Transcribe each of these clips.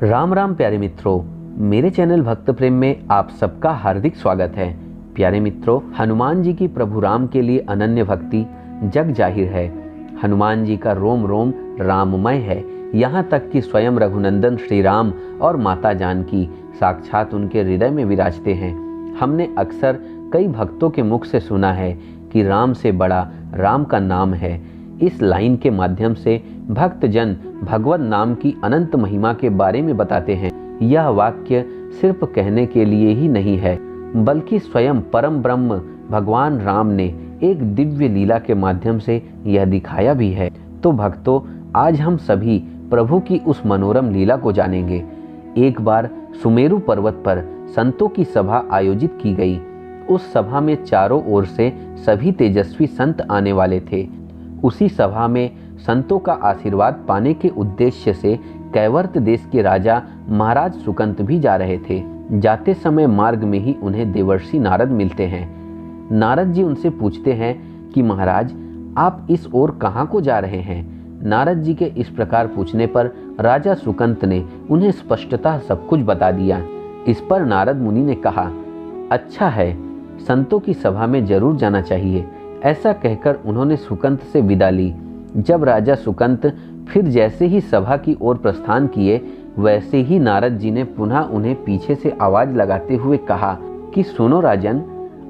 राम राम प्यारे मित्रों, मेरे चैनल भक्त प्रेम में आप सबका हार्दिक स्वागत है। प्यारे मित्रों, हनुमान जी की प्रभु राम के लिए अनन्य भक्ति जग जाहिर है। हनुमान जी का रोम रोम राममय है। यहाँ तक कि स्वयं रघुनंदन श्री राम और माता जानकी साक्षात उनके हृदय में विराजते हैं। हमने अक्सर कई भक्तों के मुख से सुना है कि राम से बड़ा राम का नाम है। इस लाइन के माध्यम से भक्त जन भगवत नाम की अनंत महिमा के बारे में बताते हैं। यह वाक्य सिर्फ कहने के लिए ही नहीं है, बल्कि स्वयं परम ब्रह्म भगवान राम ने एक दिव्य लीला के माध्यम से यह दिखाया भी है। तो भक्तों, आज हम सभी प्रभु की उस मनोरम लीला को जानेंगे। एक बार सुमेरु पर्वत पर संतों की सभा आयोजित की गई। उस सभा में चारों ओर से सभी तेजस्वी संत आने वाले थे। उसी सभा में संतों का आशीर्वाद पाने के उद्देश्य से कैवर्त देश के राजा महाराज सुकंत भी जा रहे थे। जाते समय मार्ग में ही उन्हें देवर्षि नारद मिलते हैं। नारद जी उनसे पूछते हैं कि महाराज, आप इस ओर कहाँ को जा रहे हैं? नारद जी के इस प्रकार पूछने पर राजा सुकंत ने उन्हें स्पष्टतः सब कुछ बता दिया। इस पर नारद मुनि ने कहा, अच्छा है, संतों की सभा में जरूर जाना चाहिए। ऐसा कहकर उन्होंने सुकंत से विदा ली। जब राजा सुकंत फिर जैसे ही सभा की ओर प्रस्थान किए, वैसे ही नारद जी ने पुनः उन्हें पीछे से आवाज लगाते हुए कहा कि सुनो राजन,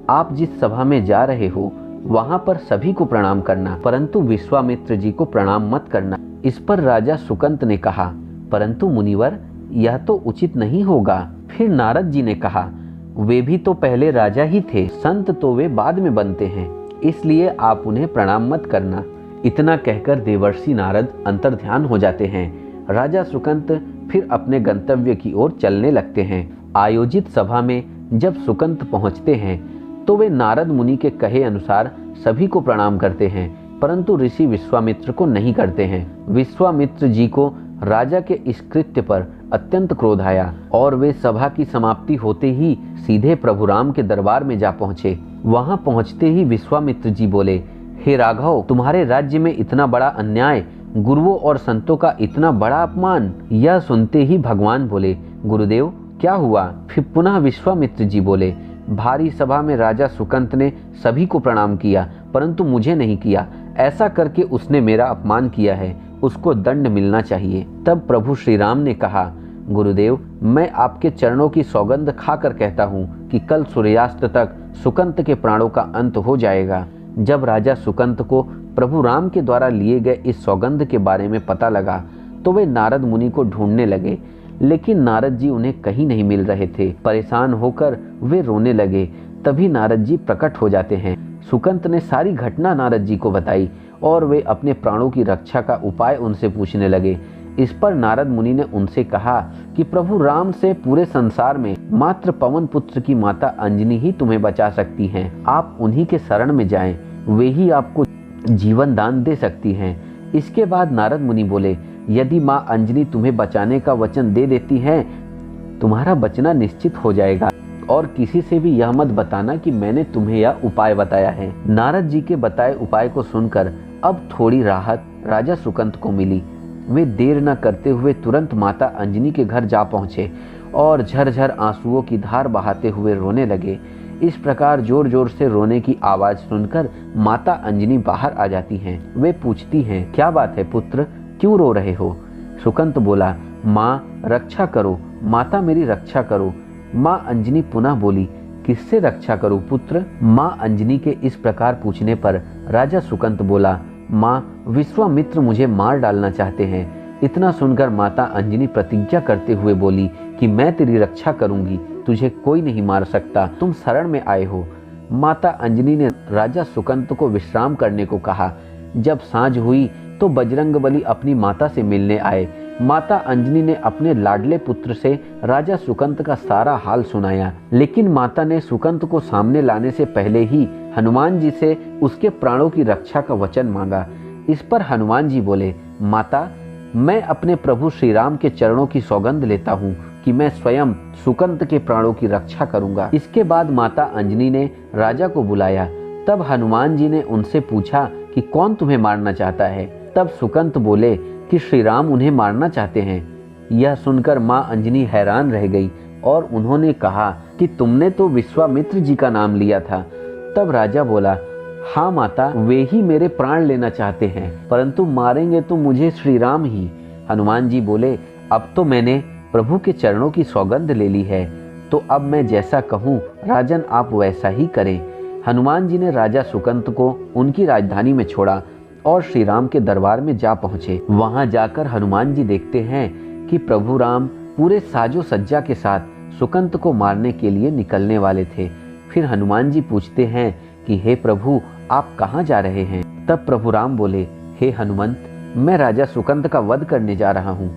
आप जिस सभा में जा रहे हो वहां पर सभी को प्रणाम करना, परंतु विश्वामित्र जी को प्रणाम मत करना। इस पर राजा सुकंत ने कहा, परंतु मुनिवर, यह तो उचित नहीं होगा। फिर नारद जी ने कहा, वे भी तो पहले राजा ही थे, संत तो वे बाद में बनते हैं, इसलिए आप उन्हें प्रणाम मत करना। इतना कहकर देवर्षि नारद अंतर्ध्यान हो जाते हैं। राजा सुकंत फिर अपने गंतव्य की ओर चलने लगते हैं। आयोजित सभा में जब सुकंत पहुंचते हैं तो वे नारद मुनि के कहे अनुसार सभी को प्रणाम करते हैं, परंतु ऋषि विश्वामित्र को नहीं करते हैं। विश्वामित्र जी को राजा के इस कृत्य पर अत्यंत क्रोध आया और वे सभा की समाप्ति होते ही सीधे प्रभु राम के दरबार में जा पहुंचे। वहां पहुंचते ही विश्वामित्र जी बोले, हे राघव, तुम्हारे राज्य में इतना बड़ा अन्याय, गुरुओं और संतों का इतना बड़ा अपमान। यह सुनते ही भगवान बोले, गुरुदेव क्या हुआ? फिर पुनः विश्वामित्र जी बोले, भारी सभा में राजा सुकंत ने सभी को प्रणाम किया, परंतु मुझे नहीं किया। ऐसा करके उसने मेरा अपमान किया है, उसको दंड मिलना चाहिए। तब प्रभु श्री राम ने कहा, गुरुदेव, मैं आपके चरणों की सौगंध खाकर कहता हूँ कि कल सूर्यास्त तक सुकंत के प्राणों का अंत हो जाएगा। जब राजा सुकंत को प्रभु राम के द्वारा लिए गए इस सौगंध के बारे में पता लगा तो वे नारद मुनि को ढूंढने लगे, लेकिन नारद जी उन्हें कहीं नहीं मिल रहे थे। परेशान होकर वे रोने लगे। तभी नारद जी प्रकट हो जाते हैं। सुकंत ने सारी घटना नारद जी को बताई और वे अपने प्राणों की रक्षा का उपाय उनसे पूछने लगे। इस पर नारद मुनि ने उनसे कहा कि प्रभु राम से पूरे संसार में मात्र पवन पुत्र की माता अंजनी ही तुम्हें बचा सकती हैं। आप उन्हीं के शरण में जाएं, वे ही आपको जीवन दान दे सकती हैं। इसके बाद नारद मुनि बोले, यदि माँ अंजनी तुम्हें बचाने का वचन दे देती हैं, तुम्हारा बचना निश्चित हो जाएगा और किसी से भी यह मत बताना कि मैंने तुम्हें यह उपाय बताया है। नारद जी के बताए उपाय को सुनकर अब थोड़ी राहत राजा सुकंत को मिली। वे देर न करते हुए तुरंत माता अंजनी के घर जा पहुंचे और झरझर आंसुओं की धार बहाते हुए रोने लगे। इस प्रकार जोर जोर से रोने की आवाज सुनकर माता अंजनी बाहर आ जाती हैं। वे पूछती हैं, क्या बात है पुत्र, क्यों रो रहे हो? सुकंत बोला, माँ रक्षा करो, माता मेरी रक्षा करो। माँ अंजनी पुनः बोली, किससे रक्षा करूं पुत्र? माँ अंजनी के इस प्रकार पूछने पर राजा सुकंत बोला, माँ विश्वामित्र मुझे मार डालना चाहते हैं। इतना सुनकर माता अंजनी प्रतिज्ञा करते हुए बोली कि मैं तेरी रक्षा करूंगी, तुझे कोई नहीं मार सकता, तुम शरण में आए हो। माता अंजनी ने राजा सुकंत को विश्राम करने को कहा। जब सांझ हुई तो बजरंगबली अपनी माता से मिलने आए। माता अंजनी ने अपने लाडले पुत्र से राजा सुकंत का सारा हाल सुनाया, लेकिन माता ने सुकंत को सामने लाने से पहले ही हनुमान जी से उसके प्राणों की रक्षा का वचन मांगा। इस पर हनुमान जी बोले, माता, मैं अपने प्रभु श्री राम के चरणों की सौगंध लेता हूँ कि मैं स्वयं सुकंत के प्राणों की रक्षा करूंगा। इसके बाद माता अंजनी ने राजा को बुलाया। तब हनुमान जी ने उनसे पूछा कि कौन तुम्हें मारना चाहता है? तब सुकंत बोले कि श्री राम उन्हें मारना चाहते हैं। यह सुनकर माँ अंजनी हैरान रह गई और उन्होंने कहा कि तुमने तो विश्वामित्र जी का नाम लिया था। तब राजा बोला, हाँ माता, वे ही मेरे प्राण लेना चाहते हैं, परंतु मारेंगे तो मुझे श्री राम ही। हनुमान जी बोले, अब तो मैंने प्रभु के चरणों की सौगंध ले ली है, तो अब मैं जैसा कहूँ राजन आप वैसा ही करें। हनुमान जी ने राजा सुकंत को उनकी राजधानी में छोड़ा और श्री राम के दरबार में जा पहुँचे। वहाँ जाकर हनुमान जी देखते हैं कि प्रभु राम पूरे साजो सज्जा के साथ सुकंत को मारने के लिए निकलने वाले थे। फिर हनुमान जी पूछते हैं कि हे प्रभु, आप कहाँ जा रहे हैं? तब प्रभु राम बोले, हे हनुमंत, मैं राजा सुकंत का वध करने जा रहा हूँ।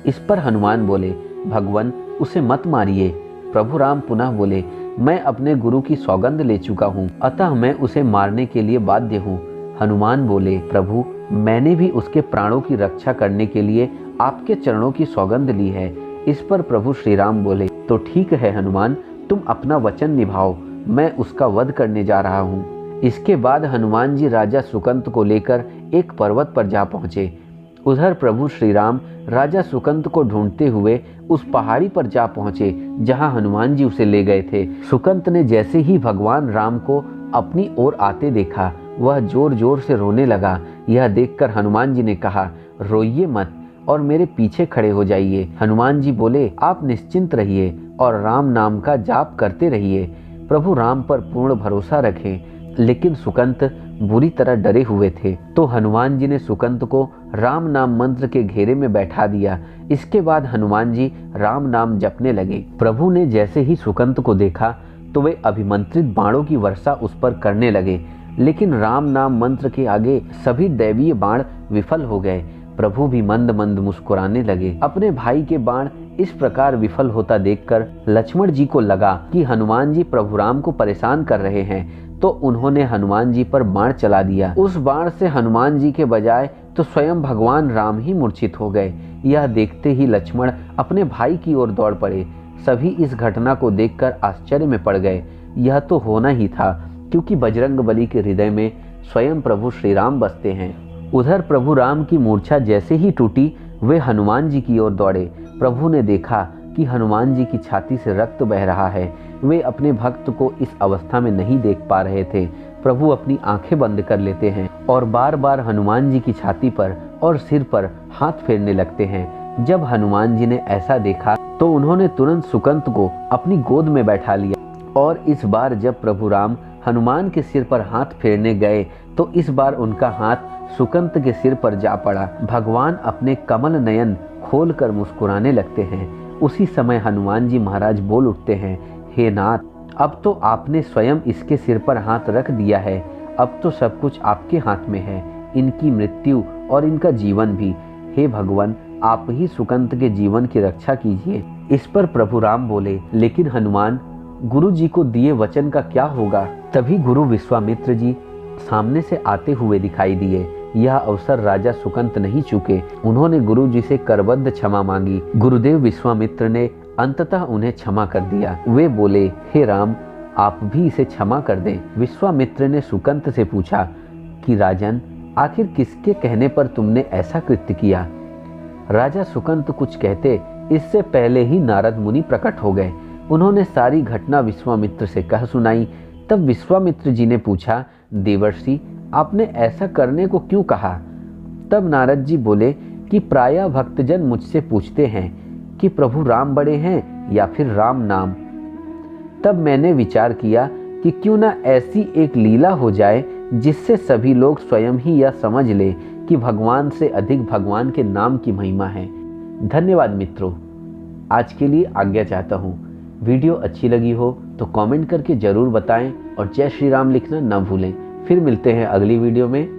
इस पर हनुमान बोले, भगवान उसे मत मारिए। प्रभु राम पुनः बोले, मैं अपने गुरु की सौगंध ले चुका हूँ, अतः मैं उसे मारने के लिए बाध्य हूँ। हनुमान बोले, प्रभु मैंने भी उसके प्राणों की रक्षा करने के लिए आपके चरणों की सौगंध ली है। इस पर प्रभु श्री राम बोले, तो ठीक है हनुमान, तुम अपना वचन निभाओ, मैं उसका वध करने जा रहा हूँ। इसके बाद हनुमान जी राजा सुकंत को लेकर एक पर्वत पर जा पहुँचे। उधर प्रभु श्री राम राजा सुकंत को ढूंढते हुए उस पहाड़ी पर जा पहुँचे जहाँ हनुमान जी उसे ले गए थे। सुकंत ने जैसे ही भगवान राम को अपनी ओर आते देखा, वह जोर जोर से रोने लगा। यह देखकर हनुमान जी ने कहा, रोइए मत और मेरे पीछे खड़े हो जाइए। हनुमान जी बोले, आप निश्चिंत रहिए और राम नाम का जाप करते रहिए। प्रभु राम पर पूर्ण भरोसा रखें। लेकिन सुकंत बुरी तरह डरे हुए थे, तो हनुमान जी ने सुकंत को राम नाम मंत्र के घेरे में बैठा दिया। इसके बाद हनुमान जी राम नाम जपने लगे। प्रभु ने जैसे ही सुकंत को देखा तो वे अभिमंत्रित बाणों की वर्षा उस पर करने लगे, लेकिन राम नाम मंत्र के आगे सभी दैवीय बाण विफल हो गए। प्रभु भी मंद मंद मुस्कुराने लगे। अपने भाई के बाण इस प्रकार विफल होता देखकर लक्ष्मण जी को लगा कि हनुमान जी प्रभु राम को परेशान कर रहे हैं, तो उन्होंने हनुमान जी पर बाण चला दिया। उस बाण से हनुमान जी के बजाय तो स्वयं भगवान राम ही मूर्छित हो गए। यह देखते ही लक्ष्मण अपने भाई की ओर दौड़ पड़े। सभी इस घटना को देखकर आश्चर्य में पड़ गए। यह तो होना ही था, क्योंकि बजरंगबली के हृदय में स्वयं प्रभु श्री राम बसते हैं। उधर प्रभु राम की मूर्छा जैसे ही टूटी, वे हनुमान जी की ओर दौड़े। प्रभु ने देखा कि हनुमान जी की छाती से रक्त बह रहा है। वे अपने भक्त को इस अवस्था में नहीं देख पा रहे थे। प्रभु अपनी आंखें बंद कर लेते हैं और बार बार हनुमान जी की छाती पर और सिर पर हाथ फेरने लगते हैं। जब हनुमान जी ने ऐसा देखा तो उन्होंने तुरंत सुकंत को अपनी गोद में बैठा लिया और इस बार जब प्रभु राम हनुमान के सिर पर हाथ फेरने गए तो इस बार उनका हाथ सुकंत के सिर पर जा पड़ा। भगवान अपने कमल नयन खोलकर मुस्कुराने लगते हैं। उसी समय हनुमान जी महाराज बोल उठते हैं, हे नाथ, अब तो आपने स्वयं इसके सिर पर हाथ रख दिया है। अब तो सब कुछ आपके हाथ में है, इनकी मृत्यु और इनका जीवन भी। हे भगवान, आप ही सुकंत के जीवन की रक्षा कीजिए। इस पर प्रभु राम बोले, लेकिन हनुमान, गुरु जी को दिए वचन का क्या होगा? तभी गुरु विश्वामित्र जी सामने से आते हुए दिखाई दिए। यह अवसर राजा सुकंत नहीं चूके। उन्होंने गुरु जी से करबद्ध क्षमा मांगी। गुरुदेव विश्वामित्र ने अंततः उन्हें क्षमा कर दिया। वे बोले, हे राम, आप भी इसे क्षमा कर दें। विश्वामित्र ने सुकंत से पूछा कि राजन, आखिर किसके कहने पर तुमने ऐसा कृत्य किया? राजा सुकंत कुछ कहते इससे पहले ही नारद मुनि प्रकट हो गए। उन्होंने सारी घटना विश्वामित्र से कह सुनाई। तब विश्वामित्र जी ने पूछा, देवर्षि, आपने ऐसा करने को क्यों कहा? तब नारद जी बोले कि प्रायः भक्तजन मुझसे पूछते हैं कि प्रभु राम बड़े हैं या फिर राम नाम। तब मैंने विचार किया कि क्यों ना ऐसी एक लीला हो जाए जिससे सभी लोग स्वयं ही यह समझ ले कि भगवान से अधिक भगवान के नाम की महिमा है। धन्यवाद मित्रों, आज के लिए आज्ञा चाहता हूँ। वीडियो अच्छी लगी हो तो कमेंट करके जरूर बताएं और जय श्री राम लिखना ना भूलें। फिर मिलते हैं अगली वीडियो में।